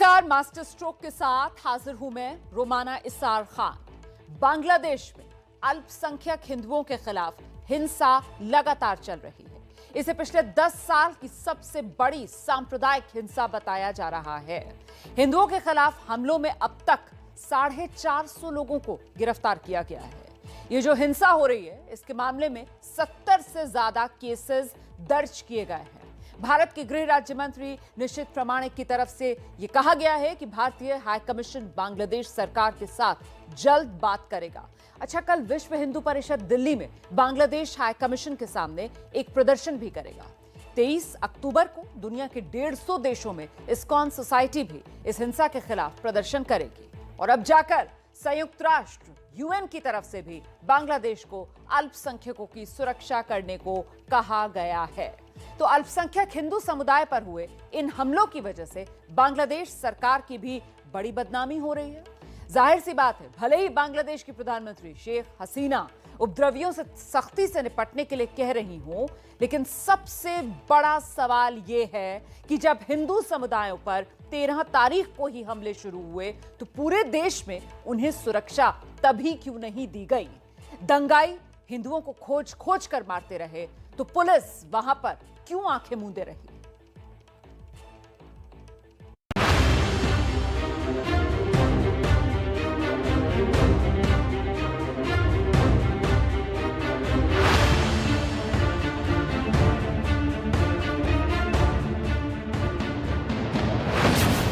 मजेदार master stroke के साथ हाजिर हूं मैं रोमाना इसार खान। बांग्लादेश में अल्पसंख्यक हिंदुओं के खिलाफ हिंसा लगातार चल रही है। इसे पिछले 10 साल की सबसे बड़ी सांप्रदायिक हिंसा बताया जा रहा है। हिंदुओं के खिलाफ हमलों में अब तक 450 लोगों को गिरफ्तार किया गया है। ये जो हिंसा हो रही है, इसके मामले में 70 से ज्यादा केसेस दर्ज किए गए हैं। भारत के गृह राज्य मंत्री निशित प्रामाणिक की तरफ से यह कहा गया है कि भारतीय हाई कमीशन बांग्लादेश सरकार के साथ जल्द बात करेगा। अच्छा, कल विश्व हिंदू परिषद दिल्ली में बांग्लादेश हाई कमीशन के सामने एक प्रदर्शन भी करेगा। 23 अक्टूबर को दुनिया के 150 देशों में इस्कॉन सोसाइटी भी इस हिंसा के खिलाफ प्रदर्शन करेगी। और अब जाकर संयुक्त राष्ट्र यूएन की तरफ से भी बांग्लादेश को अल्पसंख्यकों की सुरक्षा करने को कहा गया है। तो अल्पसंख्यक हिंदू समुदाय पर हुए इन हमलों की वजह से बांग्लादेश सरकार की भी बड़ी बदनामी हो रही है। जाहिर सी बात है, भले ही बांग्लादेश की प्रधानमंत्री शेख हसीना उपद्रवियों से सख्ती से निपटने के लिए कह रही हो, लेकिन सबसे बड़ा सवाल यह है कि जब हिंदू समुदायों पर 13 तारीख को ही हमले शुरू हुए तो पूरे देश में उन्हें सुरक्षा तभी क्यों नहीं दी गई? दंगाई हिंदुओं को खोज खोज कर मारते रहे तो पुलिस वहां पर क्यों आंखें मूंदे रही?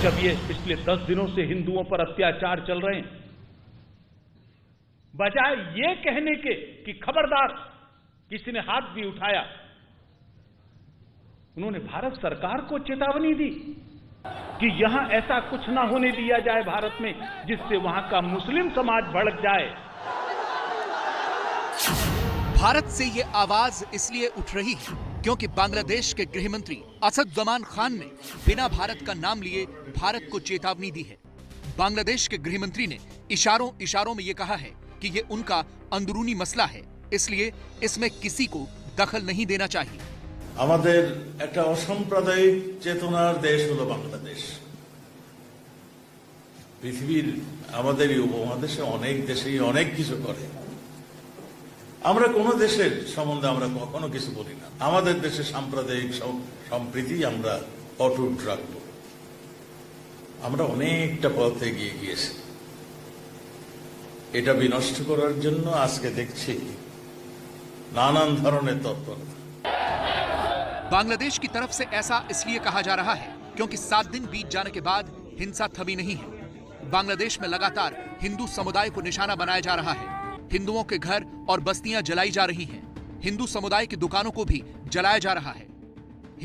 जब ये पिछले 10 दिनों से हिंदुओं पर अत्याचार चल रहे हैं, बजाय ये कहने के कि खबरदार किसी ने हाथ भी उठाया, उन्होंने भारत सरकार को चेतावनी दी कि यहां ऐसा कुछ ना होने दिया जाए भारत में जिससे वहां का मुस्लिम समाज भड़क जाए। भारत से ये आवाज इसलिए उठ रही है क्योंकि बांग्लादेश के गृह मंत्री असदुज्जमान खान ने बिना भारत का नाम लिए भारत को चेतावनी दी है। बांग्लादेश के गृह मंत्री ने इशारों में ये कहा है कि ये उनका अंदरूनी मसला है, इसलिए इसमें किसी को दखल नहीं देना चाहिए। আমাদের একটা অসাম্প্রদায়িক চেতনার দেশ হলো বাংলাদেশ। পৃথিবীর আমাদের এই উপমহাদেশে অনেক দেশেই অনেক কিছু করে। আমরা কোন দেশের সম্বন্ধে আমরা কখনো কিছু বলি না। আমাদের দেশে সাম্প্রদায়িক সম্প্রীতি আমরা অটুট রাখব। আমরা অনেকটা পথ এগিয়ে গিয়েছি। এটা বিনষ্ট করার জন্য আজকে দেখছি নানান ধরনের তৎপরতা। बांग्लादेश की तरफ से ऐसा इसलिए कहा जा रहा है क्योंकि 7 दिन बीत जाने के बाद हिंसा थमी नहीं है। बांग्लादेश में लगातार हिंदू समुदाय को निशाना बनाया जा रहा है। हिंदुओं के घर और बस्तियां जलाई जा रही हैं। हिंदू समुदाय की दुकानों को भी जलाया जा रहा है।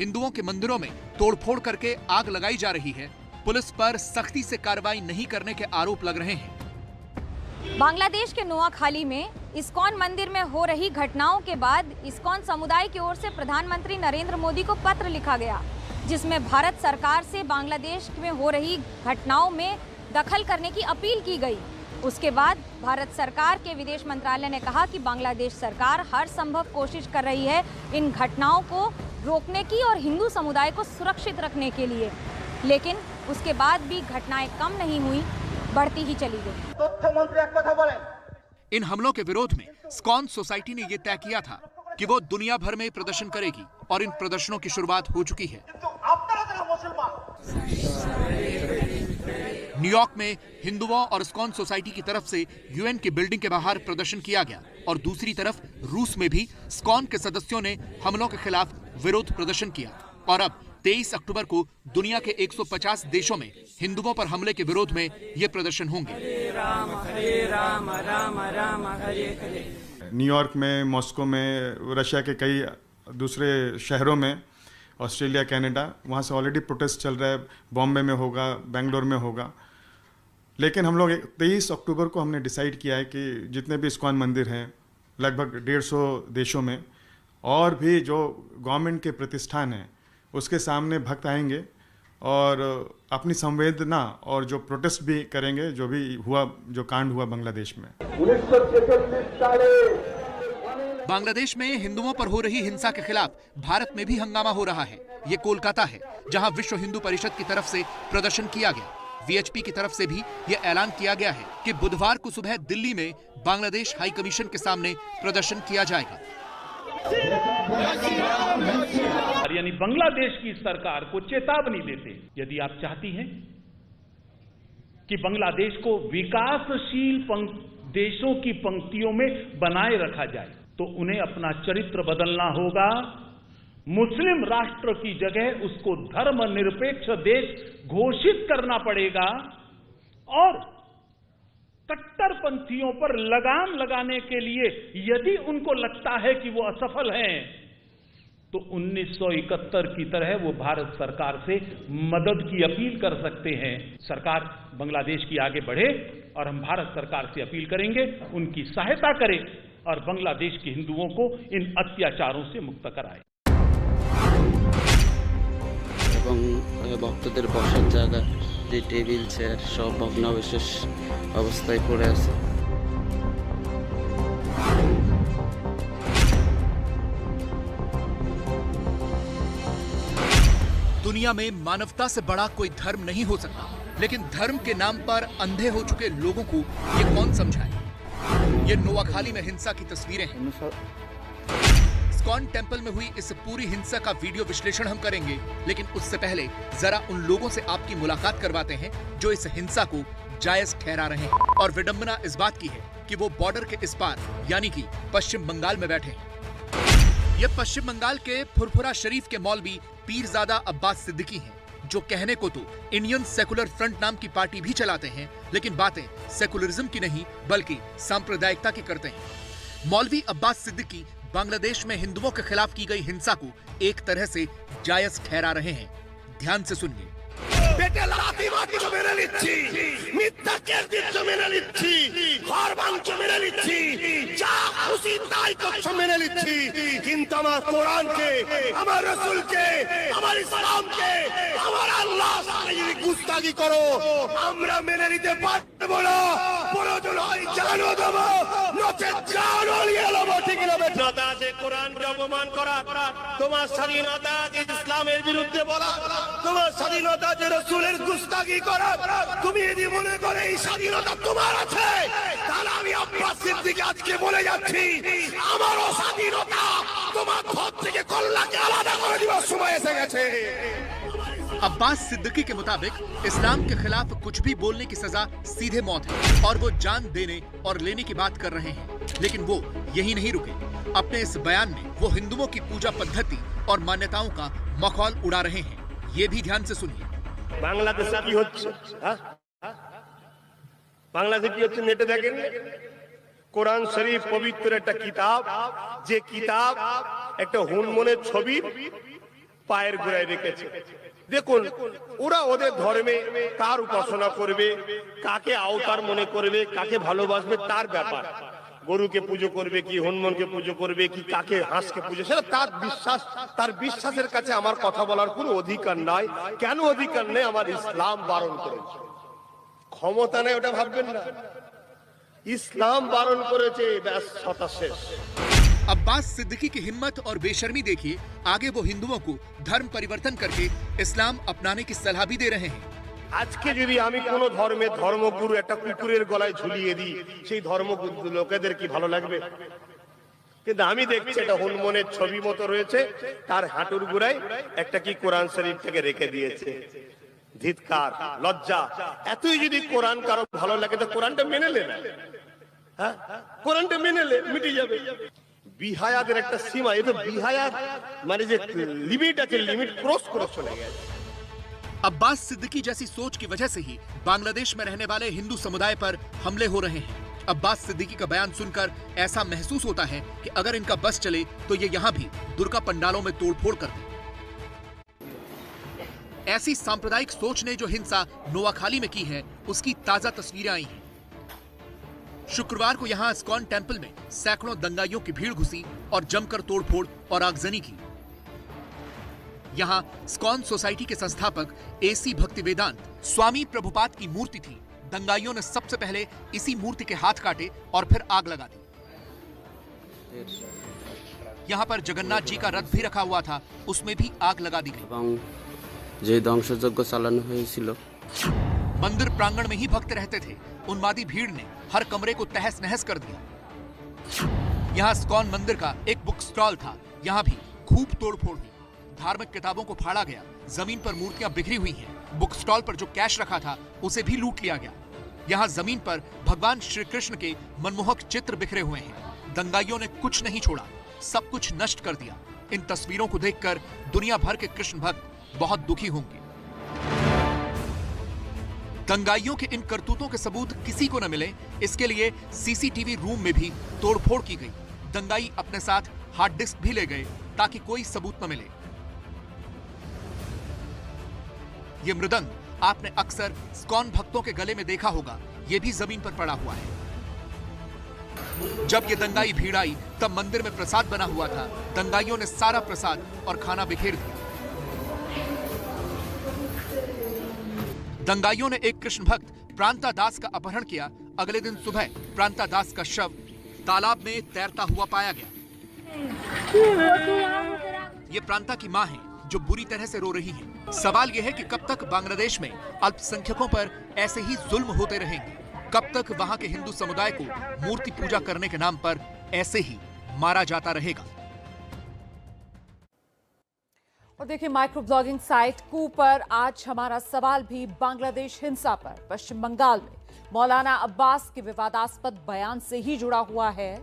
हिंदुओं के मंदिरों में तोड़फोड़ करके आग लगाई जा रही है। पुलिस पर सख्ती से कार्रवाई नहीं करने के आरोप लग रहे हैं। बांग्लादेश के नोआखाली में इस्कॉन मंदिर में हो रही घटनाओं के बाद इस्कॉन समुदाय की ओर से प्रधानमंत्री नरेंद्र मोदी को पत्र लिखा गया, जिसमें भारत सरकार से बांग्लादेश में हो रही घटनाओं में दखल करने की अपील की गई। उसके बाद भारत सरकार के विदेश मंत्रालय ने कहा कि बांग्लादेश सरकार हर संभव कोशिश कर रही है इन घटनाओं को रोकने की और हिंदू समुदाय को सुरक्षित रखने के लिए, लेकिन उसके बाद भी घटनाएं कम नहीं हुई, बढ़ती ही चली गई। इन हमलों के विरोध में इस्कॉन सोसाइटी ने यह तय किया था कि वो दुनिया भर में प्रदर्शन करेगी और इन प्रदर्शनों की शुरुआत हो चुकी है। न्यूयॉर्क में हिंदुओं और इस्कॉन सोसाइटी की तरफ से यूएन की बिल्डिंग के बाहर प्रदर्शन किया गया और दूसरी तरफ रूस में भी इस्कॉन के सदस्यों ने हमलों के खिलाफ विरोध प्रदर्शन किया। और अब 23 अक्टूबर को दुनिया के 150 देशों में हिंदुओं पर हमले के विरोध में ये प्रदर्शन होंगे। न्यूयॉर्क में, मॉस्को में, रशिया के कई दूसरे शहरों में, ऑस्ट्रेलिया, कनाडा, वहाँ से ऑलरेडी प्रोटेस्ट चल रहा है। बॉम्बे में होगा, बेंगलोर में होगा। लेकिन हम लोग 23 अक्टूबर को हमने डिसाइड किया है कि जितने भी इस्कॉन मंदिर हैं लगभग 150 देशों में, और भी जो गवर्नमेंट के प्रतिष्ठान हैं उसके सामने भक्त आएंगे और अपनी संवेदना और जो प्रोटेस्ट भी करेंगे, जो भी हुआ, जो कांड हुआ बांग्लादेश में। बांग्लादेश में हिंदुओं पर हो रही हिंसा के खिलाफ भारत में भी हंगामा हो रहा है। ये कोलकाता है, जहां विश्व हिंदू परिषद की तरफ से प्रदर्शन किया गया। वीएचपी की तरफ से भी यह ऐलान किया गया है कि बुधवार को सुबह दिल्ली में बांग्लादेश हाई कमीशन के सामने प्रदर्शन किया जाएगा। यानी बांग्लादेश की सरकार को चेतावनी देते, यदि आप चाहती हैं कि बांग्लादेश को विकासशील देशों की पंक्तियों में बनाए रखा जाए, तो उन्हें अपना चरित्र बदलना होगा। मुस्लिम राष्ट्र की जगह उसको धर्मनिरपेक्ष देश घोषित करना पड़ेगा और कट्टरपंथियों पर लगाम लगाने के लिए यदि उनको लगता है कि वो असफल हैं, तो 1971 की तरह वो भारत सरकार से मदद की अपील कर सकते हैं। सरकार बांग्लादेश की आगे बढ़े और हम भारत सरकार से अपील करेंगे उनकी सहायता करें और बांग्लादेश के हिंदुओं को इन अत्याचारों से मुक्त कराए। এবং ভক্তদের বসার জায়গা, যে টেবিল চেয়ার সব ভগ্নাবশেষ অবস্থায় পড়ে আছে। दुनिया में मानवता से बड़ा कोई धर्म नहीं हो सकता, लेकिन धर्म के नाम पर अंधे हो चुके लोगों को ये कौन समझाए। ये नोआखाली में हिंसा की तस्वीरें हैं। इस्कॉन टेंपल में हुई इस पूरी हिंसा का वीडियो विश्लेषण हम करेंगे, लेकिन उससे पहले जरा उन लोगों से आपकी मुलाकात करवाते हैं जो इस हिंसा को जायज ठहरा रहे हैं। और विडंबना इस बात की है कि वो बॉर्डर के इस पार यानी कि पश्चिम बंगाल में बैठे हैं। ये पश्चिम बंगाल के फुरफुरा शरीफ के मौलवी पीरजादा अब्बास सिद्दीकी हैं, जो कहने को तो इंडियन सेकुलर फ्रंट नाम की पार्टी भी चलाते हैं, लेकिन बातें सेकुलरिज्म की नहीं बल्कि सांप्रदायिकता की करते हैं। मौलवी अब्बास सिद्दीकी बांग्लादेश में हिंदुओं के खिलाफ की गई हिंसा को एक तरह से जायज ठहरा रहे हैं। ध्यान से सुनिए। পেটে লাথি মারছো মেনে নিচ্ছি, মিথ্যা কেস দিচ্ছ মেনে নিচ্ছি, ঘর ভাঙছো মেনে নিচ্ছি, যা খুশি তাই করছো মেনে নিচ্ছি, কিন্তু আমার কোরআনকে, আমার রাসূলকে, আমার ইসলামকে, আমার আল্লাহর সাথে যদি গুস্তাখি করো আমরা মেনে নিতে পারবো না। প্রয়োজন হয় জানও দেবো, নচেৎ জানও নিয়ে নেবো। ঠিক না বেটা? আছে কোরআনকে অপমান করা, তোমার স্বাধীনতা ইসলামের বিরুদ্ধে বলা, তোমার স্বাধীনতা যে রাসূলের গুস্তাখি করা, তুমি যদি মনে করে এই স্বাধীনতা তোমার আছে, তাহলে আমি আব্বাস সিদ্দিকী আজকে বলে যাচ্ছি আমারও স্বাধীনতা তোমার ঘর থেকে কল্লাকে আলাদা করে দেওয়ার সময় এসে গেছে। अब्बास सिद्दीकी के मुताबिक इस्लाम के खिलाफ कुछ भी बोलने की सजा सीधे मौत है और वो जान देने और लेने की बात कर रहे हैं। लेकिन वो यही नहीं रुके। अपने इस बयान में वो हिंदुओं की पूजा पद्धति और मान्यताओं का मखौल उड़ा रहे हैं। ये भी ध्यान से सुनिए। বাংলাদেশে কি হচ্ছে? বাংলাদেশে কি হচ্ছে নেটে দেখেন। কোরআন শরীফ পবিত্র একটা কিতাব, যে কিতাব একটা হনুমানের ছবি পায়ের গোড়ায় রেখেছে। দেখুন ওরা ওদের ধর্মে কার উপাসনা করবে, কাকে আওতার মনে করবে, কাকে ভালোবাসবে তার ব্যাপার। গরুকে পুজো করবে কি, হনুমানকে পুজো করবে কি, কাকে হাঁসকে পুজো, সেটা তার বিশ্বাস। তার বিশ্বাসের কাছে আমার কথা বলার কোনো অধিকার নাই। কেন অধিকার নেই? আমার ইসলাম বারণ করেছে। ক্ষমতা নেই ওটা ভাববেন না, ইসলাম বারণ করেছে, ব্যাস কথা শেষ। अब्बास सिद्दीकी की हिम्मत और बेशर्मी देखिए। आगे वो हिंदुओं को धर्म परिवर्तन करके इस्लाम अपनाने की सलाह भी दे रहे हैं। আজকে যদি আমি কোন ধর্মের ধর্মগুরু একটা কুকুরের গলায় ঝুলিয়ে দিই, সেই ধর্মগুরু লোকেদের কি ভালো লাগবে? কিন্তু আমি দেখছি এটা হনুমানের ছবি মতো রয়েছে, তার হাঁটুর গোড়ায় একটা কি কোরআন শরীফ থেকে রেখে দিয়েছে। ধিক্কার, লজ্জা। এতই যদি কোরআন কারো ভালো লাগে তো কোরআনটা মেনে নে না। হ্যাঁ, কোরআনটা মেনে নে, মিটে যাবে। বিহায়াদের একটা সীমা, এই তো বিহায়াত মানে যে লিমিট আছে, লিমিট ক্রস করে চলে গেছে। अब्बास सिद्दीकी जैसी सोच की वजह से ही बांग्लादेश में रहने वाले हिंदू समुदाय पर हमले हो रहे हैं। अब्बास सिद्दीकी का बयान सुनकर ऐसा महसूस होता है कि अगर इनका बस चले तो ये यहाँ भी दुर्गा पंडालों में तोड़फोड़ कर दें। ऐसी सांप्रदायिक सोच ने जो हिंसा नोआखाली में की है, उसकी ताजा तस्वीरें आई हैं। शुक्रवार को यहां इस्कॉन टेंपल में सैकड़ों दंगाइयों की भीड़ घुसी और जमकर तोड़फोड़ और आगजनी की। यहां इस्कॉन सोसाइटी के संस्थापक एसी भक्तिवेदांत स्वामी प्रभुपाद की मूर्ति थी। दंगाइयों ने सबसे पहले इसी मूर्ति के हाथ काटे और फिर आग लगा दी। यहां पर जगन्नाथ जी का रथ भी रखा हुआ था, उसमें भी आग लगा दी गई। যে ধ্বংসযজ্ঞ চালানো হয়েছিল मंदिर प्रांगण में ही भक्त रहते थे। उन्मादी भीड़ ने हर कमरे को तहस नहस कर दिया। यहाँ इस्कॉन मंदिर का एक बुक स्टॉल था, यहाँ भी खूब तोड़फोड़ हुई। धार्मिक किताबों को फाड़ा गया, जमीन पर मूर्तियां बिखरी हुई हैं। बुक स्टॉल पर जो कैश रखा था उसे भी लूट लिया गया। यहाँ जमीन पर भगवान श्री कृष्ण के मनमोहक चित्र बिखरे हुए हैं। दंगाइयों ने कुछ नहीं छोड़ा, सब कुछ नष्ट कर दिया। इन तस्वीरों को देखकर दुनिया भर के कृष्ण भक्त बहुत दुखी होंगे। दंगाइयों के इन करतूतों के सबूत किसी को न मिले, इसके लिए सीसीटीवी रूम में भी तोड़फोड़ की गई। दंगाई अपने साथ हार्ड डिस्क भी ले गए ताकि कोई सबूत न मिले। ये मृदंग आपने अक्सर इस्कॉन भक्तों के गले में देखा होगा, ये भी जमीन पर पड़ा हुआ है। जब ये दंगाई भीड़ आई तब मंदिर में प्रसाद बना हुआ था। दंगाइयों ने सारा प्रसाद और खाना बिखेर दिया। दंगाइयों ने एक कृष्ण भक्त प्रांता दास का अपहरण किया। अगले दिन सुबह प्रांता दास का शव तालाब में तैरता हुआ पाया गया। ये प्रांता की मां है जो बुरी तरह से रो रही है। सवाल यह है कि कब तक बांग्लादेश में अल्पसंख्यकों पर ऐसे ही जुल्म होते रहेंगे? कब तक वहां के हिंदू समुदाय को मूर्ति पूजा करने के नाम पर ऐसे ही मारा जाता रहेगा? और देखिए, माइक्रो ब्लॉगिंग साइट कू पर आज हमारा सवाल भी बांग्लादेश हिंसा पर पश्चिम बंगाल में मौलाना अब्बास के विवादास्पद बयान से ही जुड़ा हुआ है।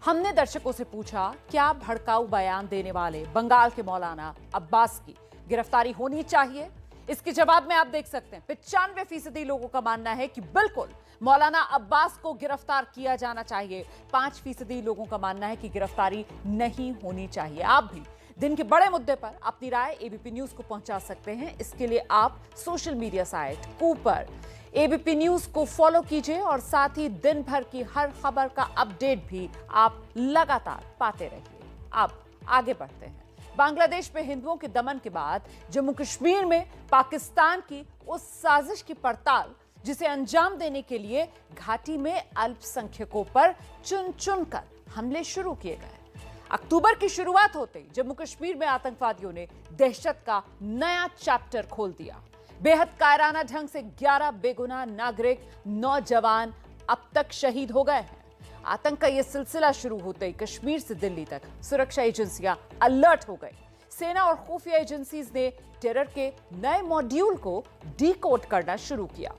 हमने दर्शकों से पूछा, क्या भड़काऊ बयान देने वाले बंगाल के मौलाना अब्बास की गिरफ्तारी होनी चाहिए? इसके जवाब में आप देख सकते हैं 95% लोगों का मानना है कि बिल्कुल मौलाना अब्बास को गिरफ्तार किया जाना चाहिए। 5% लोगों का मानना है कि गिरफ्तारी नहीं होनी चाहिए। आप भी दिन के बड़े मुद्दे पर अपनी राय एबीपी न्यूज को पहुंचा सकते हैं। इसके लिए आप सोशल मीडिया साइट कू पर एबीपी न्यूज को फॉलो कीजिए और साथ ही दिन भर की हर खबर का अपडेट भी आप लगातार पाते रहिए। अब आगे बढ़ते हैं। बांग्लादेश में हिंदुओं के दमन के बाद जम्मू कश्मीर में पाकिस्तान की उस साजिश की पड़ताल जिसे अंजाम देने के लिए घाटी में अल्पसंख्यकों पर चुन चुनकर हमले शुरू किए गए। अक्टूबर की शुरुआत होते ही जम्मू कश्मीर में आतंकवादियों ने दहशत का नया चैप्टर खोल दिया। बेहद कायराना ढंग से 11 बेगुनाह नागरिक नौजवान अब तक शहीद हो गए हैं। आतंक का यह सिलसिला शुरू होते ही कश्मीर से दिल्ली तक सुरक्षा एजेंसियां अलर्ट हो गई। सेना और खुफिया एजेंसीज ने टेरर के नए मॉड्यूल को डीकोड करना शुरू किया।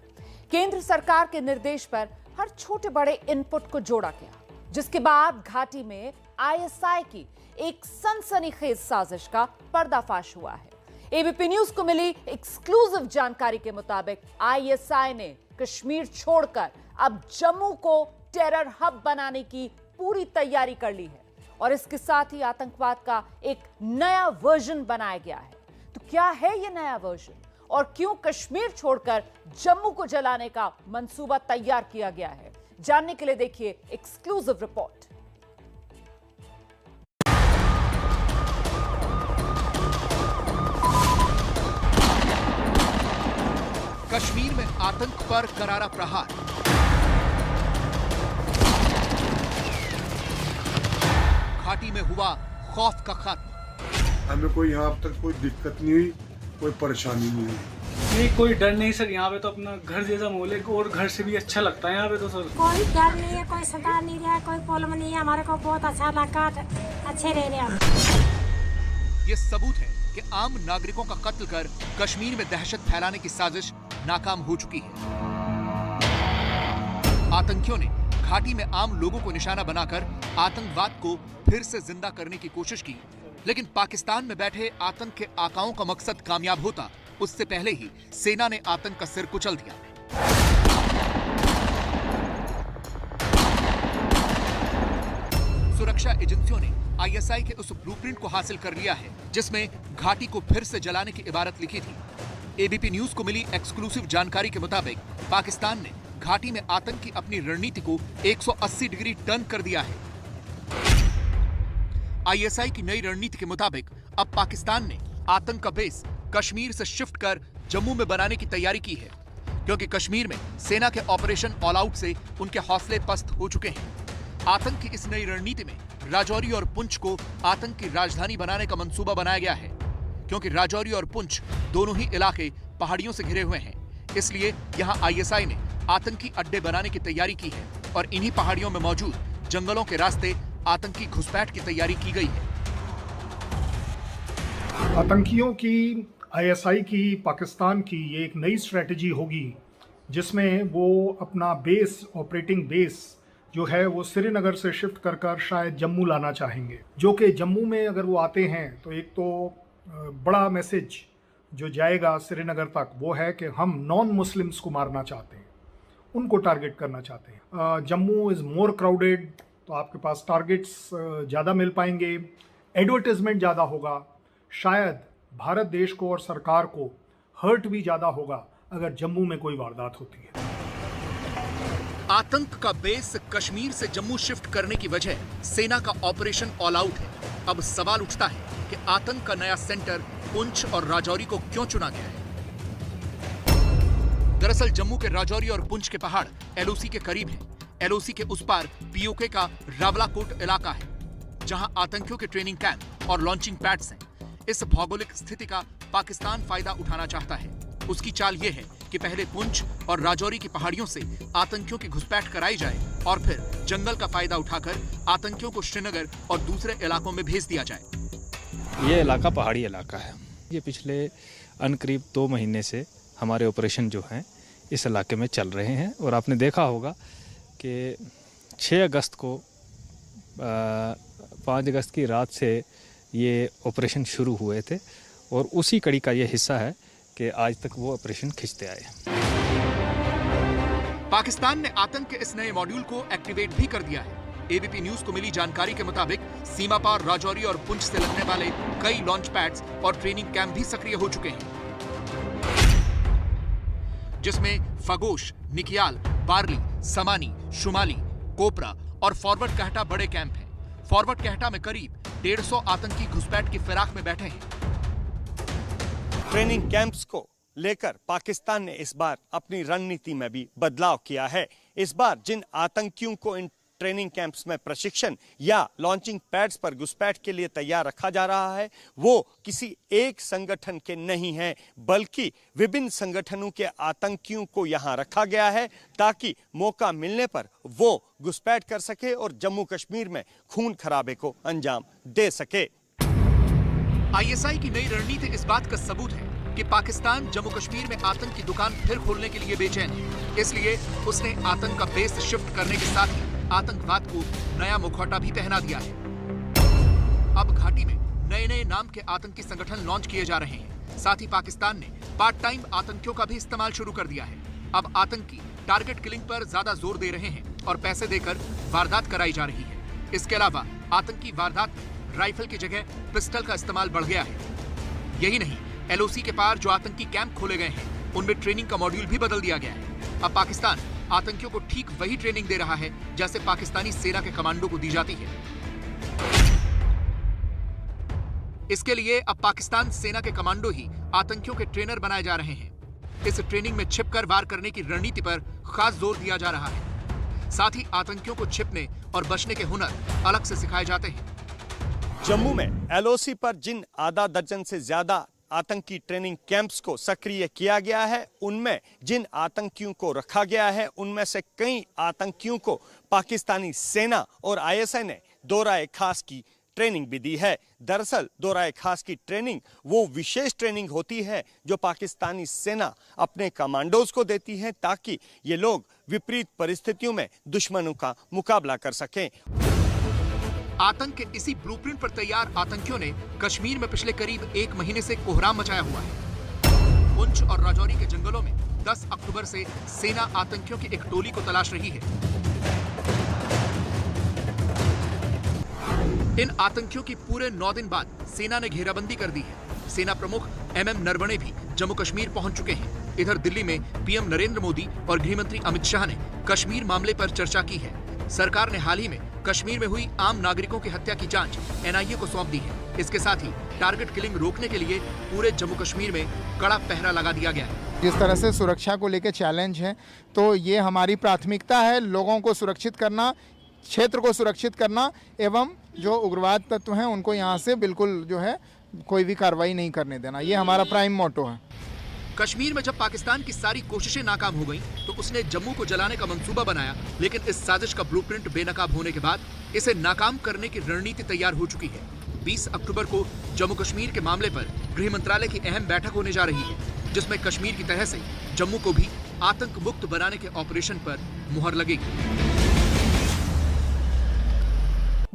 केंद्र सरकार के निर्देश पर हर छोटे बड़े इनपुट को जोड़ा गया, जिसके बाद घाटी में आईएसआई की एक सनसनीखेज साजिश का पर्दाफाश हुआ है। एबीपी न्यूज को मिली एक्सक्लूसिव जानकारी के मुताबिक आईएसआई ने कश्मीर छोड़कर अब जम्मू को टेरर हब बनाने की पूरी तैयारी कर ली है और इसके साथ ही आतंकवाद का एक नया वर्जन बनाया गया है। तो क्या है यह नया वर्जन और क्यों कश्मीर छोड़कर जम्मू को जलाने का मंसूबा तैयार किया गया है? जानने के लिए देखिए एक्सक्लूसिव रिपोर्ट। कश्मीर में आतंक पर करारा प्रहार। घाटी में हुआ खौफ का खात्मा। हमें कोई यहाँ अब तक कोई दिक्कत नहीं हुई, कोई परेशानी नहीं हुई। नहीं, कोई डर नहीं सर। यहाँ पे तो अपना घर जैसा माहौल है और घर से भी अच्छा लगता है यहाँ पे तो सर। कोई डर नहीं है, कोई सता नहीं है, कोई प्रॉब्लम नहीं है। हमारे को बहुत अच्छा लगा, अच्छे रह रहे हैं। ये सबूत है कि आम नागरिकों का कत्ल कर कश्मीर में दहशत फैलाने की साजिश नाकाम हो चुकी है। आतंकियों ने घाटी में आम लोगों को निशाना बनाकर आतंकवाद को फिर से जिंदा करने की कोशिश की, लेकिन पाकिस्तान में बैठे आतंक के आकाओं का मकसद कामयाब होता उससे पहले ही सेना ने आतंक का सिर कुचल दिया। सुरक्षा एजेंसियों ने आईएसआई के उस ब्लूप्रिंट को हासिल कर लिया है जिसमें घाटी को फिर से जलाने की इबारत लिखी थी। एबीपी न्यूज को मिली एक्सक्लूसिव जानकारी के मुताबिक पाकिस्तान ने घाटी में आतंक की अपनी रणनीति को 180 डिग्री टर्न कर दिया है। आईएसआई की नई रणनीति के मुताबिक अब पाकिस्तान ने आतंक का बेस कश्मीर से शिफ्ट कर जम्मू में बनाने की तैयारी की है, क्योंकि कश्मीर में सेना के ऑपरेशन ऑल आउट से उनके हौसले पस्त हो चुके हैं। आतंक की इस नई रणनीति में राजौरी और पुंछ को आतंक की राजधानी बनाने का मंसूबा बनाया गया है, क्योंकि राजौरी और पुंछ दोनों ही इलाके पहाड़ियों से घिरे हुए हैं। इसलिए यहाँ ISI ने आतंकी अड्डे बनाने की तैयारी की है और इन्हीं पहाड़ियों में मौजूद जंगलों के रास्ते आतंकी घुसपैठ की तैयारी की गई है। आतंकियों की ISI की पाकिस्तान की ये एक नई स्ट्रेटजी होगी जिसमें वो अपना बेस, ऑपरेटिंग बेस जो है वो श्रीनगर से शिफ्ट कर शायद जम्मू लाना चाहेंगे, जो कि जम्मू में अगर वो आते हैं तो एक तो बड़ा मैसेज जो जाएगा श्रीनगर तक वो है कि हम नॉन मुस्लिम्स को मारना चाहते हैं, उनको टारगेट करना चाहते हैं। जम्मू इज़ मोर क्राउडेड, तो आपके पास टारगेट्स ज़्यादा मिल पाएंगे, एडवर्टाइजमेंट ज़्यादा होगा, शायद भारत देश को और सरकार को हर्ट भी ज़्यादा होगा अगर जम्मू में कोई वारदात होती है। आतंक का बेस कश्मीर से जम्मू शिफ्ट करने की वजह सेना का ऑपरेशन ऑल आउट है। अब सवाल उठता है कि आतंक का नया सेंटर पुंछ और राजौरी को क्यों चुना गया है। दरअसल जम्मू के राजौरी और पुंछ के पहाड़ LOC के करीब हैं। LOC के उस पार POK का रावलाकोट इलाका है, जहां आतंकियों के ट्रेनिंग कैंप और लॉन्चिंग पैड्स हैं। इस भौगोलिक स्थिति का पाकिस्तान फायदा उठाना चाहता है। उसकी चाल यह है कि पहले पुंछ और राजौरी की पहाड़ियों से आतंकियों की घुसपैठ कराई जाए और फिर जंगल का फायदा उठाकर आतंकियों को श्रीनगर और दूसरे इलाकों में भेज दिया जाए। ये इलाका पहाड़ी इलाका है। ये पिछले अनकरीब 2 महीने से हमारे ऑपरेशन जो हैं इस इलाके में चल रहे हैं और आपने देखा होगा कि 6 अगस्त को 5 अगस्त की रात से ये ऑपरेशन शुरू हुए थे और उसी कड़ी का ये हिस्सा है कि आज तक वो ऑपरेशन खींचते आए। पाकिस्तान ने आतंक के इस नए मॉड्यूल को एक्टिवेट भी कर दिया है। ABP न्यूज को मिली जानकारी के मुताबिक सीमा पार राजौरी और पुंछ से लगने वाले कई लॉन्च पैड्स और ट्रेनिंग कैंप भी सक्रिय हो चुके हैं, जिसमें फगोश, निकियाल, बारली, समानी, शुमाली, कोपरा और फॉरवर्ड कहटा बड़े कैंप हैं। फॉरवर्ड कहटा में करीब 150 आतंकी घुसपैठ की फिराक में बैठे हैं। ट्रेनिंग कैंप्स को लेकर पाकिस्तान ने इस बार अपनी रणनीति में भी बदलाव किया है। इस बार जिन आतंकियों को इन ट्रेनिंग कैंप्स में प्रशिक्षण या लॉन्चिंग पैड्स पर घुसपैठ के लिए तैयार रखा जा रहा है वो किसी एक संगठन के नहीं हैं, बल्कि विभिन्न संगठनों के आतंकियों को यहां रखा गया है ताकि मौका मिलने पर वो घुसपैठ कर सके और जम्मू कश्मीर में खून खराबे को अंजाम दे सके। ISI की नई रणनीति इस बात का सबूत है कि पाकिस्तान जम्मू कश्मीर में आतंक की दुकान फिर खोलने के लिए बेचैन है। इसलिए उसने आतंक का बेस शिफ्ट करने के साथ ही आतंकवाद को नया मुखौटा भी पहना दिया है। अब घाटी में नए नए नाम के आतंकी संगठन लॉन्च किए जा रहे हैं। साथ ही पाकिस्तान ने पार्ट टाइम आतंकियों का भी इस्तेमाल शुरू कर दिया है। अब आतंकी टारगेट किलिंग पर ज्यादा जोर दे रहे हैं और पैसे देकर वारदात कराई जा रही है। इसके अलावा आतंकी वारदात में राइफल की जगह पिस्टल का इस्तेमाल बढ़ गया है। यही नहीं, LOC के पार जो आतंकी कैंप खोले गए हैं उनमें ट्रेनिंग का मॉड्यूल भी बदल दिया गया है। अब पाकिस्तान आतंकियों को ठीक वही ट्रेनिंग दे रहा है जैसे पाकिस्तानी सेना के कमांडो को दी जाती है। इसके लिए अब पाकिस्तान सेना के कमांडो ही आतंकियों के ट्रेनर बनाए जा रहे हैं। इस ट्रेनिंग में छिपकर वार करने की रणनीति पर खास जोर दिया जा रहा है। साथ ही आतंकियों को छिपने और बचने के हुनर अलग से सिखाए जाते हैं। जम्मू में LOC पर जिन आधा दर्जन से ज्यादा आतंकी ट्रेनिंग कैंप्स को सक्रिय किया गया है, उनमें जिन आतंकियों को रखा गया है उनमें से कई आतंकियों को पाकिस्तानी सेना और ISI ने दौराए खास की ट्रेनिंग भी दी है। दरअसल दौराए खास की ट्रेनिंग वो विशेष ट्रेनिंग होती है जो पाकिस्तानी सेना अपने कमांडोज को देती है ताकि ये लोग विपरीत परिस्थितियों में दुश्मनों का मुकाबला कर सकें। आतंक के इसी ब्लूप्रिंट पर तैयार आतंकियों ने कश्मीर में पिछले करीब 1 महीने से कोहराम मचाया हुआ है। पुंछ और राजौरी के जंगलों में 10 अक्टूबर से सेना आतंकियों की एक टोली को तलाश रही है। इन आतंकियों की पूरे 9 दिन बाद सेना ने घेराबंदी कर दी है। सेना प्रमुख MM नरवणे भी जम्मू कश्मीर पहुंच चुके हैं। इधर दिल्ली में PM नरेंद्र मोदी और गृह मंत्री अमित शाह ने कश्मीर मामले पर चर्चा की है। सरकार ने हाल ही में कश्मीर में हुई आम नागरिकों की हत्या की जांच NIA को सौंप दी है। इसके साथ ही टारगेट किलिंग रोकने के लिए पूरे जम्मू कश्मीर में कड़ा पहरा लगा दिया गया है। जिस तरह से सुरक्षा को लेकर चैलेंज है, तो ये हमारी प्राथमिकता है, लोगों को सुरक्षित करना, क्षेत्र को सुरक्षित करना एवं जो उग्रवाद तत्व हैं उनको यहाँ से बिल्कुल जो है कोई भी कार्रवाई नहीं करने देना। ये हमारा प्राइम मोटो है। कश्मीर में जब पाकिस्तान की सारी कोशिशें नाकाम हो गईं, तो उसने जम्मू को जलाने का मंसूबा बनाया, लेकिन इस साजिश का ब्लूप्रिंट बेनकाब होने के बाद इसे नाकाम करने की रणनीति तैयार हो चुकी है। 20 अक्टूबर को जम्मू कश्मीर के मामले पर गृह मंत्रालय की अहम बैठक होने जा रही है, जिसमें कश्मीर की तरह से जम्मू को भी आतंक मुक्त बनाने के ऑपरेशन पर मुहर लगेगी।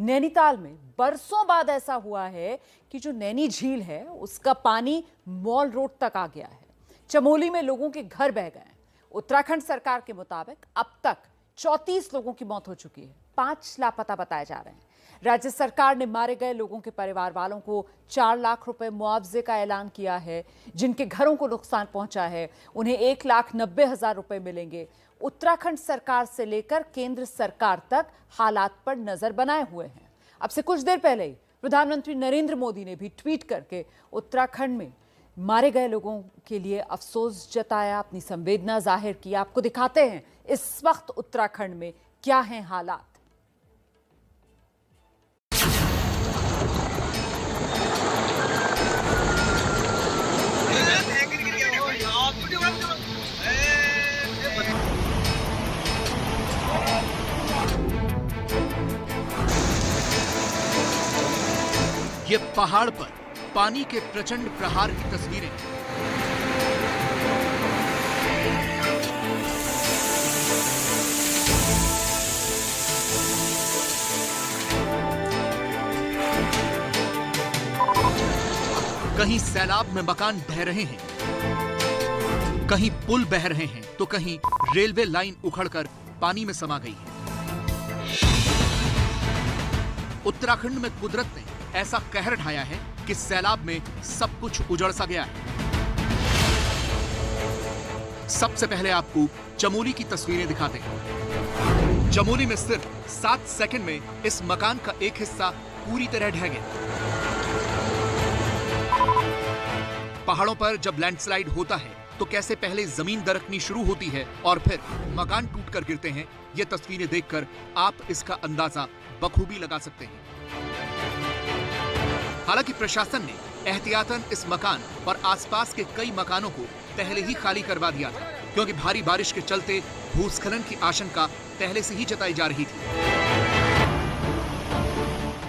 नैनीताल में बरसों बाद ऐसा हुआ है कि जो नैनी झील है उसका पानी मॉल रोड तक आ गया है। चमोली में लोगों के घर बह गए। उत्तराखंड सरकार के मुताबिक अब तक 34 लोगों की मौत हो चुकी है, 5 लापता बताए जा रहे हैं। राज्य सरकार ने मारे गए लोगों के परिवार वालों को 4 लाख रुपए मुआवजे का ऐलान किया है। जिनके घरों को नुकसान पहुंचा है उन्हें 1,90,000 रुपए मिलेंगे। उत्तराखंड सरकार से लेकर केंद्र सरकार तक हालात पर नजर बनाए हुए हैं। अब से कुछ देर पहले ही प्रधानमंत्री नरेंद्र मोदी ने भी ट्वीट करके उत्तराखंड में मारे गए लोगों के लिए अफसोस जताया, अपनी संवेदना जाहिर की। आपको दिखाते हैं इस वक्त उत्तराखंड में क्या हैं हालात। ये पहाड़ पर पानी के प्रचंड प्रहार की तस्वीरें। कहीं सैलाब में मकान बह रहे हैं, कहीं पुल बह रहे हैं, तो कहीं रेलवे लाइन उखड़कर पानी में समा गई है। उत्तराखंड में कुदरत ने ऐसा कहर ढाया है कि सैलाब में सब कुछ उजड़ सा गया है। सबसे पहले आपको चमोली की तस्वीरें दिखाते हैं। चमोली में सिर्फ 7 सेकंड में इस मकान का एक हिस्सा पूरी तरह ढह गया। पहाड़ों पर जब लैंडस्लाइड होता है तो कैसे पहले जमीन दरकनी शुरू होती है और फिर मकान टूटकर गिरते हैं, ये तस्वीरें देखकर आप इसका अंदाजा बखूबी लगा सकते हैं। हालांकि प्रशासन ने एहतियातन इस मकान और आसपास के कई मकानों को पहले ही खाली करवा दिया था, क्योंकि भारी बारिश के चलते भूस्खलन की आशंका पहले से ही जताई जा रही थी।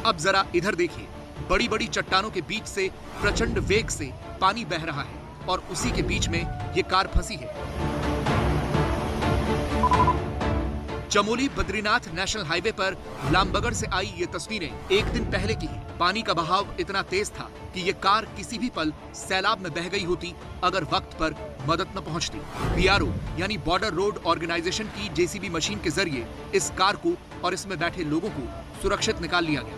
अब जरा इधर देखिए, बड़ी बड़ी चट्टानों के बीच से प्रचंड वेग से पानी बह रहा है और उसी के बीच में ये कार फंसी है। चमोली बद्रीनाथ नेशनल हाईवे पर लामबगड़ से आई ये तस्वीरें एक दिन पहले की है। पानी का बहाव इतना तेज था कि ये कार किसी भी पल सैलाब में बह गई होती अगर वक्त पर मदद न पहुंचती। बीआरओ यानी बॉर्डर रोड ऑर्गेनाइजेशन की जेसीबी मशीन के जरिए इस कार को और इसमें बैठे लोगों को सुरक्षित निकाल लिया गया।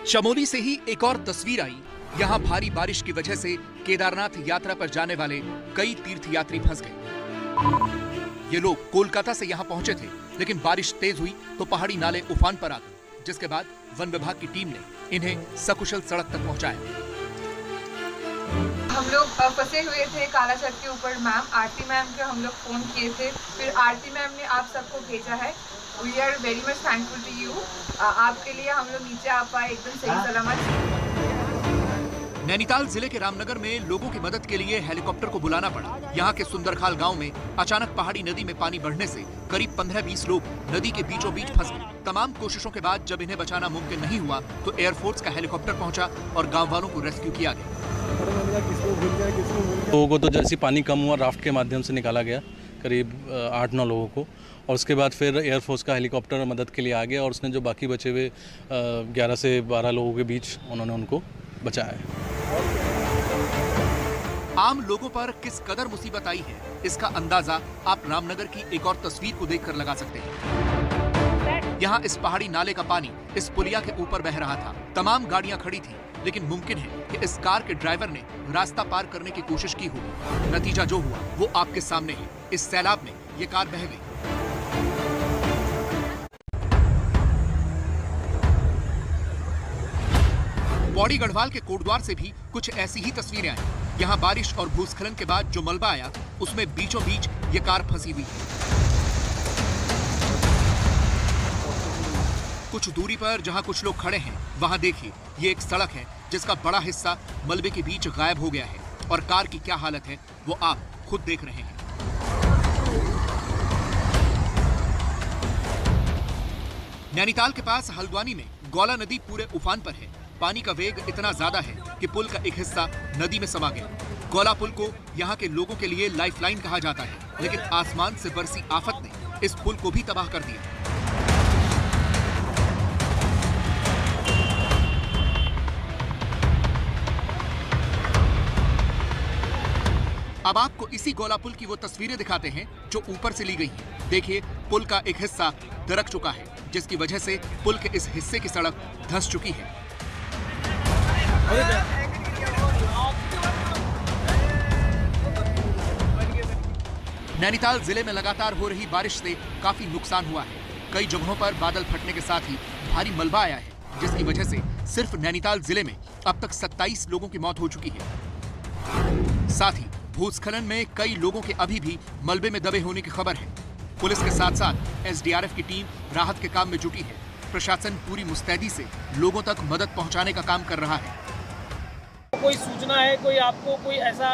चमोली से ही एक और तस्वीर आई। यहाँ भारी बारिश की वजह से केदारनाथ यात्रा पर जाने वाले कई तीर्थयात्री फंस गए। ये लोग कोलकाता से यहाँ पहुंचे थे, लेकिन बारिश तेज हुई तो पहाड़ी नाले उफान पर आ गए, जिसके बाद वन विभाग की टीम ने इन्हें सकुशल सड़क तक पहुंचाया। हम लोग फंसे हुए थे कालाचक के ऊपर। मैम आरती मैम को हम लोग फोन किए थे, फिर आरती मैम ने आप सबको भेजा है। We are very much thankful to you. आपके लिए हम लोग नीचे आ पाए एकदम सही सलामत। नैनीताल जिले के रामनगर में लोगों की मदद के लिए हेलीकॉप्टर को बुलाना पड़ा। यहाँ के सुंदरखाल गांव में अचानक पहाड़ी नदी में पानी बढ़ने से करीब 15-20 लोग नदी के बीचों बीच फंस गए। तमाम कोशिशों के बाद जब इन्हें बचाना मुमकिन नहीं हुआ तो एयरफोर्स का हेलीकॉप्टर पहुंचा और गाँव वालों को रेस्क्यू किया गया। लोगों को तो जैसे पानी कम हुआ राफ्ट के माध्यम से निकाला गया, करीब 8-9 लोगों को, और उसके बाद फिर एयरफोर्स का हेलीकॉप्टर मदद के लिए आ गया और उसने जो बाकी बचे हुए 11 से 12 लोगों के बीच उन्होंने उनको बचाया है। आम लोगों पर किस कदर मुसीबत आई है, इसका अंदाजा आप रामनगर की एक और तस्वीर को देखकर लगा सकते हैं। यहाँ इस पहाड़ी नाले का पानी इस पुलिया के ऊपर बह रहा था। तमाम गाड़ियां खड़ी थी, लेकिन मुमकिन है कि इस कार के ड्राइवर ने रास्ता पार करने की कोशिश की होगी। नतीजा जो हुआ वो आपके सामने है। इस सैलाब में ये कार बह गई। पौड़ी गढ़वाल के कोटद्वार से भी कुछ ऐसी ही तस्वीरें आई। यहाँ बारिश और भूस्खलन के बाद जो मलबा आया उसमें बीचों बीच ये कार फंसी हुई है। कुछ दूरी पर जहाँ कुछ लोग खड़े हैं वहाँ देखिए, ये एक सड़क है जिसका बड़ा हिस्सा मलबे के बीच गायब हो गया है और कार की क्या हालत है वो आप खुद देख रहे हैं। नैनीताल के पास हल्द्वानी में गौला नदी पूरे उफान पर है। पानी का वेग इतना ज्यादा है कि पुल का एक हिस्सा नदी में समा गया। गौला पुल को यहाँ के लोगों के लिए लाइफलाइन कहा जाता है, लेकिन आसमान से बरसी आफत ने इस पुल को भी तबाह कर दिया। अब आपको इसी गौला पुल की वो तस्वीरें दिखाते हैं जो ऊपर से ली गई हैं। देखिए, पुल का एक हिस्सा दरक चुका है, जिसकी वजह से पुल के इस हिस्से की सड़क धंस चुकी है। नैनीताल जिले में लगातार हो रही बारिश से काफी नुकसान हुआ है। कई जगहों पर बादल फटने के साथ ही भारी मलबा आया है, जिसकी वजह से सिर्फ नैनीताल जिले में अब तक 27 लोगों की मौत हो चुकी है। साथ ही भूस्खलन में कई लोगों के अभी भी मलबे में दबे होने की खबर है। पुलिस के साथ साथ एसडीआरएफ की टीम राहत के काम में जुटी है। प्रशासन पूरी मुस्तैदी से लोगों तक मदद पहुंचाने का काम कर रहा है। कोई सूचना है, कोई आपको कोई ऐसा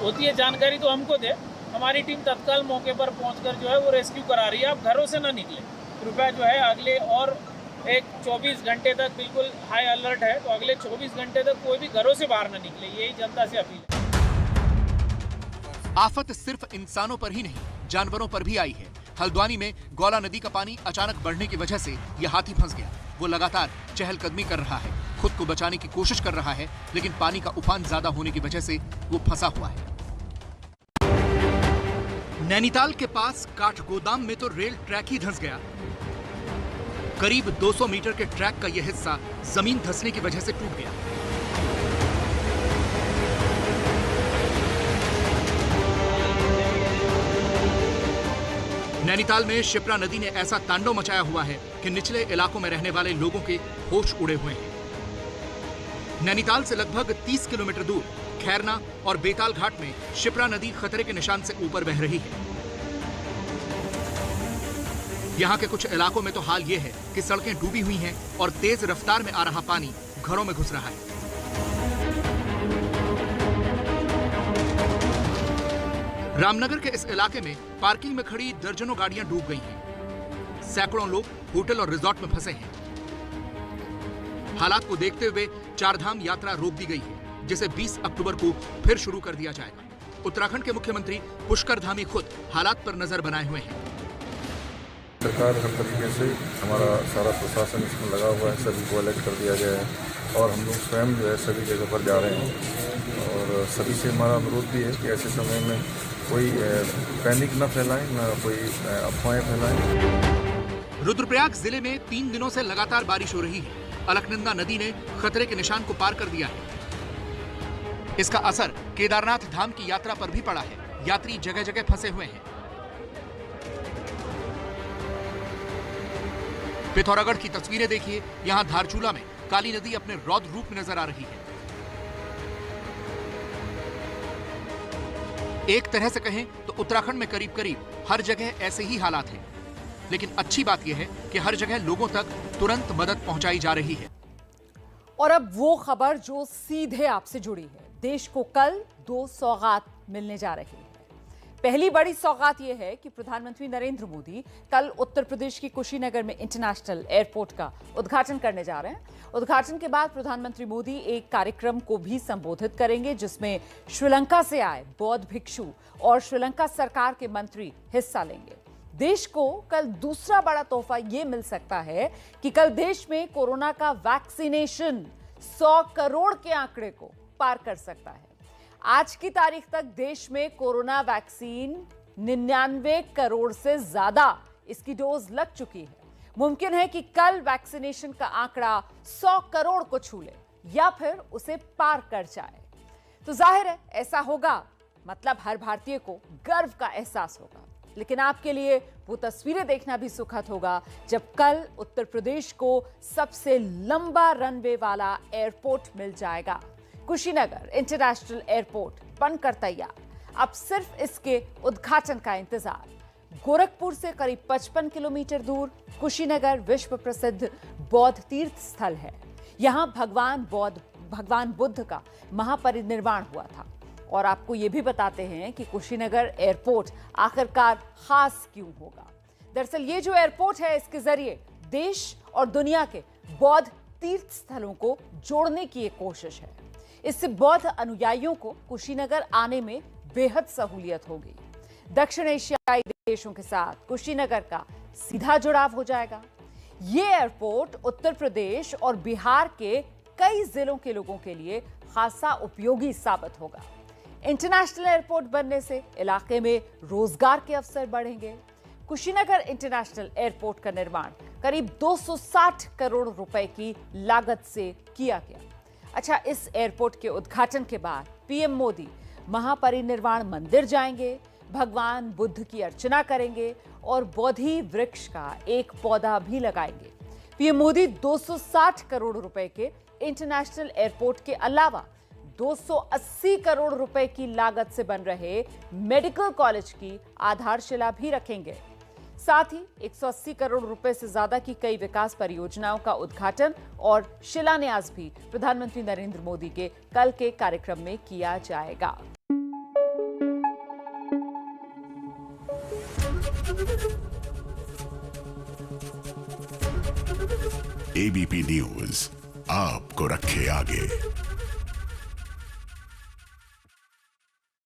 होती है जानकारी तो हमको दे। हमारी टीम तत्काल मौके पर पहुंचकर जो है वो रेस्क्यू करा रही है। आप घरों से ना निकले कृपया, जो है अगले और एक 24 घंटे तक बिल्कुल हाई अलर्ट है, तो अगले 24 घंटे तक कोई भी घरों से बाहर ना निकले, यही जनता से अपील है। आफत सिर्फ इंसानों पर ही नहीं, जानवरों पर भी आई है। हल्द्वानी में गौला नदी का पानी अचानक बढ़ने की वजह से यह हाथी फंस गया। वो लगातार चहलकदमी कर रहा है, खुद को बचाने की कोशिश कर रहा है, लेकिन पानी का उफान ज्यादा होने की वजह से वो फंसा हुआ है। नैनीताल के पास काठगोदाम में तो रेल ट्रैक ही धंस गया। करीब 200 मीटर के ट्रैक का यह हिस्सा जमीन धंसने की वजह से टूट गया। नैनीताल में शिप्रा नदी ने ऐसा तांडव मचाया हुआ है कि निचले इलाकों में रहने वाले लोगों के होश उड़े हुए हैं। नैनीताल से लगभग 30 किलोमीटर दूर खैरना और बेताल घाट में शिप्रा नदी खतरे के निशान से ऊपर बह रही है। यहाँ के कुछ इलाकों में तो हाल ये है कि सड़कें डूबी हुई हैं और तेज रफ्तार में आ रहा पानी घरों में घुस रहा है। रामनगर के इस इलाके में पार्किंग में खड़ी दर्जनों गाड़ियां डूब गई हैं। सैकड़ों लोग होटल और रिजॉर्ट में फंसे हैं। हालात को देखते हुए चारधाम यात्रा रोक दी गई है, जिसे 20 अक्टूबर को फिर शुरू कर दिया जाएगा। उत्तराखंड के मुख्यमंत्री पुष्कर धामी खुद हालात पर नजर बनाए हुए हैं। सरकार हर तरीके से, हमारा सारा प्रशासन इसमें लगा हुआ है, सभी को अलर्ट कर दिया गया है और हम लोग स्वयं जो है सभी जगह पर जा रहे हैं। और सभी से हमारा अनुरोध भी है कि ऐसे समय में कोई पैनिक न फैलाएं, न कोई अफवाहें फैलाएं। रुद्रप्रयाग जिले में 3 दिनों से लगातार बारिश हो रही है। अलकनंदा नदी ने खतरे के निशान को पार कर दिया है। इसका असर केदारनाथ धाम की यात्रा पर भी पड़ा है। यात्री जगह जगह फंसे हुए हैं। पिथौरागढ़ की तस्वीरें देखिए। यहां धारचूला में काली नदी अपने रौद्र रूप में नजर आ रही है। एक तरह से कहें तो उत्तराखंड में करीब करीब हर जगह ऐसे ही हालात हैं, लेकिन अच्छी बात यह है कि हर जगह लोगों तक तुरंत मदद पहुंचाई जा रही है। और अब वो खबर जो सीधे आपसे जुड़ी है। देश को कल 2 सौगात मिलने जा रही है। पहली बड़ी सौगात यह है कि प्रधानमंत्री नरेंद्र मोदी कल उत्तर प्रदेश की कुशीनगर में इंटरनेशनल एयरपोर्ट का उद्घाटन करने जा रहे हैं। उद्घाटन के बाद प्रधानमंत्री मोदी एक कार्यक्रम को भी संबोधित करेंगे, जिसमें श्रीलंका से आए बौद्ध भिक्षु और श्रीलंका सरकार के मंत्री हिस्सा लेंगे। देश को कल दूसरा बड़ा तोहफा यह मिल सकता है कि कल देश में कोरोना का वैक्सीनेशन 100 करोड़ के आंकड़े को पार कर सकता है। आज की तारीख तक देश में कोरोना वैक्सीन 99 करोड़ से ज्यादा इसकी डोज लग चुकी है। मुमकिन है कि कल वैक्सीनेशन का आंकड़ा 100 करोड़ को छू ले या फिर उसे पार कर जाए। तो जाहिर है ऐसा होगा मतलब हर भारतीय को गर्व का एहसास होगा। लेकिन आपके लिए वो तस्वीरें देखना भी सुखद होगा जब कल उत्तर प्रदेश को सबसे लंबा रनवे वाला एयरपोर्ट मिल जाएगा। कुशीनगर इंटरनेशनल एयरपोर्ट बनकर तैयार। अब सिर्फ इसके उद्घाटन का इंतजार। गोरखपुर से करीब 55 किलोमीटर दूर कुशीनगर विश्व प्रसिद्ध बौद्ध तीर्थ स्थल है। यहां भगवान बौद्ध भगवान बुद्ध का महापरिनिर्वाण हुआ था। और आपको ये भी बताते हैं कि कुशीनगर एयरपोर्ट आखिरकार खास क्यों होगा। दरअसल ये जो एयरपोर्ट है, इसके जरिए देश और दुनिया के बौद्ध तीर्थ स्थलों को जोड़ने की एक कोशिश है। इससे बौद्ध अनुयायियों को कुशीनगर आने में बेहद सहूलियत होगी। दक्षिण एशियाई देशों के साथ कुशीनगर का सीधा जुड़ाव हो जाएगा। ये एयरपोर्ट उत्तर प्रदेश और बिहार के कई जिलों के लोगों के लिए खासा उपयोगी साबित होगा। इंटरनेशनल एयरपोर्ट बनने से इलाके में रोजगार के अवसर बढ़ेंगे। कुशीनगर इंटरनेशनल एयरपोर्ट का निर्माण करीब 260 करोड़ रुपए की लागत से किया गया। अच्छा, इस एयरपोर्ट के उद्घाटन के बाद पीएम मोदी महापरिनिर्वाण मंदिर जाएंगे, भगवान बुद्ध की अर्चना करेंगे और बोधि वृक्ष का एक पौधा भी लगाएंगे। पीएम मोदी 260 करोड़ रुपए के इंटरनेशनल एयरपोर्ट के अलावा 280 करोड़ रुपए की लागत से बन रहे मेडिकल कॉलेज की आधारशिला भी रखेंगे। साथ ही 180 करोड़ रुपए से ज्यादा की कई विकास परियोजनाओं का उद्घाटन और शिलान्यास भी प्रधानमंत्री नरेंद्र मोदी के कल के कार्यक्रम में किया जाएगा। एबीपी न्यूज आपको रखे आगे।